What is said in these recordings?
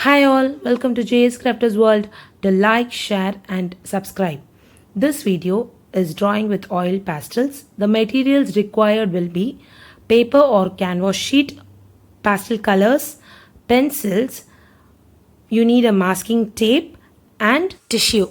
Hi all, welcome to JS Crafters World. Do like, share and subscribe. This video is drawing with oil pastels. The materials required will be paper or canvas sheet, pastel colors, pencils. You need a masking tape and tissue.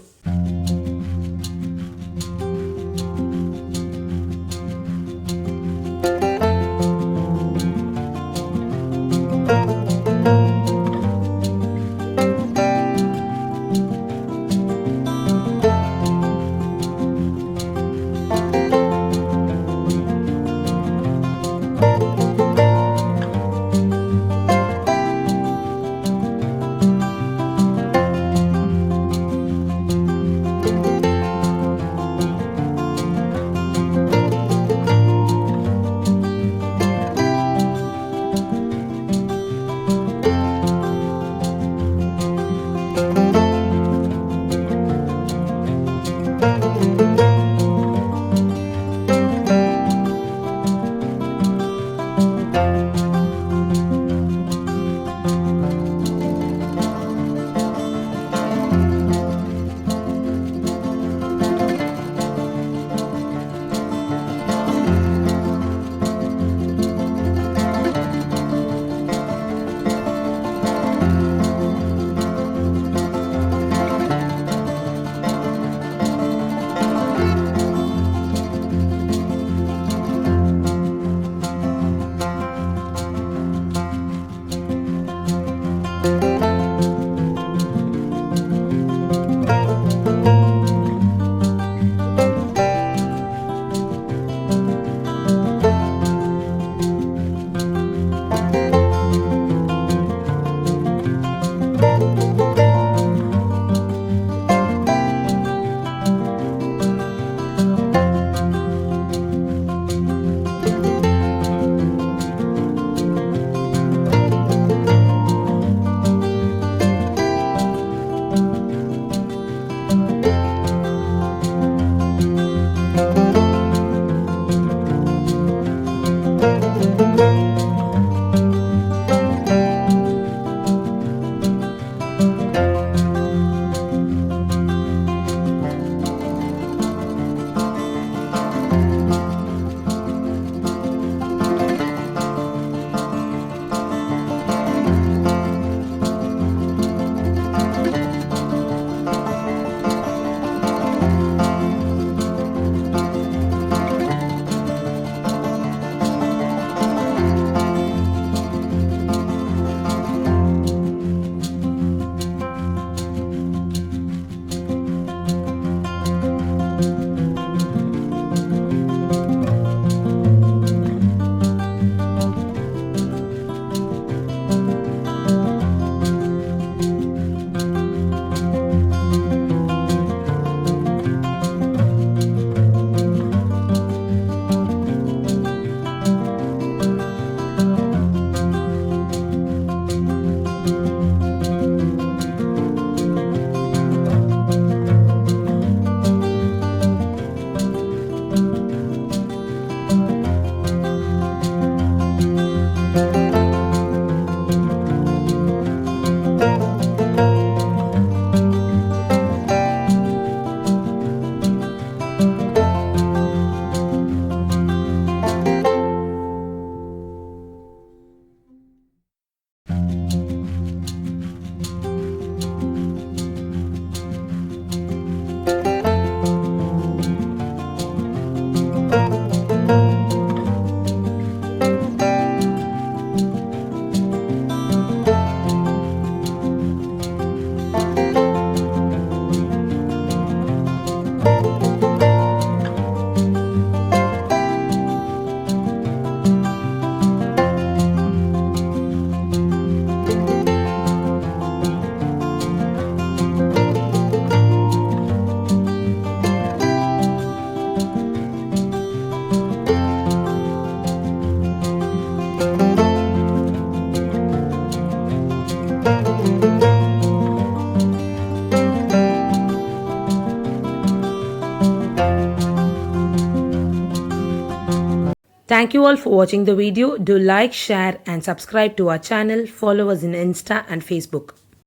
Thank you all for watching the video. Do like, share and subscribe to our channel. Follow us in Insta and Facebook.